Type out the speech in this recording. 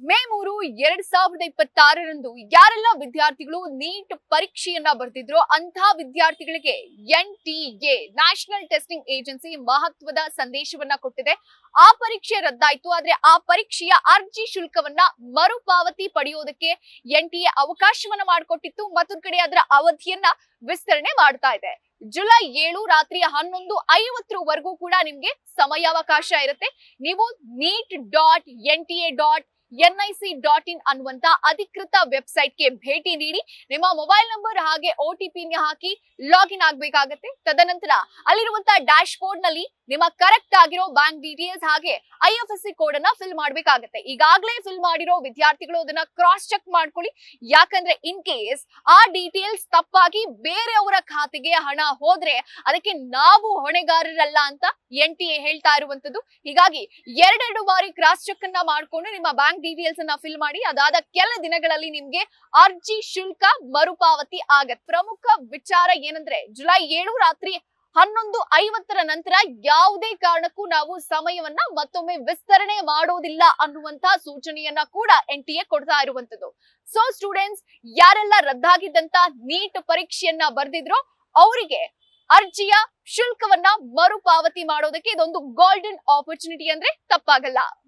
ಮೇ 3, 2026ರಂದು ಯಾರೆಲ್ಲ ವಿದ್ಯಾರ್ಥಿಗಳು ನೀಟ್ ಪರೀಕ್ಷೆಯನ್ನ ಬರೆದಿದ್ರೋ ಅಂತಹ ವಿದ್ಯಾರ್ಥಿಗಳಿಗೆ NTA ನ್ಯಾಷನಲ್ ಟೆಸ್ಟಿಂಗ್ ಏಜೆನ್ಸಿ ಮಹತ್ವದ ಸಂದೇಶವನ್ನ ಕೊಟ್ಟಿದೆ. ಆ ಪರೀಕ್ಷೆ ರದ್ದಾಯಿತು, ಆದ್ರೆ ಆ ಪರೀಕ್ಷೆಯ ಅರ್ಜಿ ಶುಲ್ಕವನ್ನ ಮರುಪಾವತಿ ಪಡೆಯೋದಕ್ಕೆ NTA ಅವಕಾಶವನ್ನ ಮಾಡಿಕೊಟ್ಟಿತ್ತು. ಮತ್ತೊಂದು ಕಡೆ ಅದರ ಅವಧಿಯನ್ನ ವಿಸ್ತರಣೆ ಮಾಡ್ತಾ ಇದೆ. ಜುಲೈ 7 ರಾತ್ರಿ 11:50 ಕೂಡ ನಿಮ್ಗೆ ಸಮಯಾವಕಾಶ ಇರುತ್ತೆ. ನೀವು neet.nta.nic.in ಅನ್ನುವಂತ ಅಧಿಕೃತ ವೆಬ್ಸೈಟ್ಗೆ ಭೇಟಿ ನೀಡಿ ನಿಮ್ಮ ಮೊಬೈಲ್ ನಂಬರ್ ಹಾಗೆ OTP ಹಾಕಿ ಲಾಗಿನ್ ಆಗಬೇಕಾಗುತ್ತೆ. ತದನಂತರ ಅಲ್ಲಿರುವಂತ ಡ್ಯಾಶ್ ಬೋರ್ಡ್ ನಲ್ಲಿ ನಿಮ್ಮ ಕರೆಕ್ಟ್ ಆಗಿರೋ ಬ್ಯಾಂಕ್ ಡೀಟೇಲ್ಸ್ ಹಾಗೆ IFSC ಕೋಡ್ ಅನ್ನ ಫಿಲ್ ಮಾಡಬೇಕಾಗುತ್ತೆ. ಈಗಾಗಲೇ ಫಿಲ್ ಮಾಡಿರೋ ವಿದ್ಯಾರ್ಥಿಗಳು ಅದನ್ನ ಕ್ರಾಸ್ ಚೆಕ್ ಮಾಡ್ಕೊಳ್ಳಿ. ಯಾಕಂದ್ರೆ ಇನ್ ಕೇಸ್ ಆ ಡೀಟೇಲ್ಸ್ ತಪ್ಪಾಗಿ ಬೇರೆಯವರ ಖಾತೆಗೆ ಹಣ ಹೋದ್ರೆ ಅದಕ್ಕೆ ನಾವು ಹೊಣೆಗಾರರಲ್ಲ ಅಂತ NTA ಹೇಳ್ತಾ ಇರುವಂತದ್ದು. ಹೀಗಾಗಿ ಎರಡೆರಡು ಬಾರಿ ಕ್ರಾಸ್ ಚೆಕ್ ಅನ್ನ ಮಾಡ್ಕೊಂಡು ನಿಮ್ಮ ಬ್ಯಾಂಕ್ ಡೀಟೇಲ್ಸ್ ಅನ್ನ ಫಿಲ್ ಮಾಡಿ. ಅದಾದ ಕೆಲ ದಿನಗಳಲ್ಲಿ ನಿಮ್ಗೆ ಅರ್ಜಿ ಶುಲ್ಕ ಮರುಪಾವತಿ ಆಗತ್ತೆ. ಪ್ರಮುಖ ವಿಚಾರ ಏನಂದ್ರೆ ಜುಲೈ 7 ರಾತ್ರಿ 11:50 ನಂತರ ಯಾವುದೇ ಕಾರಣಕ್ಕೂ ನಾವು ಸಮಯವನ್ನ ಮತ್ತೊಮ್ಮೆ ವಿಸ್ತರಣೆ ಮಾಡೋದಿಲ್ಲ ಅನ್ನುವಂತ ಸೂಚನೆಯನ್ನ ಕೂಡ NTA ಕೊಡ್ತಾ ಇರುವಂತದ್ದು. ಸೊ ಸ್ಟೂಡೆಂಟ್ಸ್, ಯಾರೆಲ್ಲ ರದ್ದಾಗಿದ್ದಂತ ನೀಟ್ ಪರೀಕ್ಷೆಯನ್ನ ಬರೆದಿದ್ರೋ ಅವರಿಗೆ ಅರ್ಜಿಯ ಶುಲ್ಕವನ್ನ ಮರುಪಾವತಿ ಮಾಡೋದಕ್ಕೆ ಇದೊಂದು ಗೋಲ್ಡನ್ ಆಪರ್ಚುನಿಟಿ ಅಂದ್ರೆ ತಪ್ಪಾಗಲ್ಲ.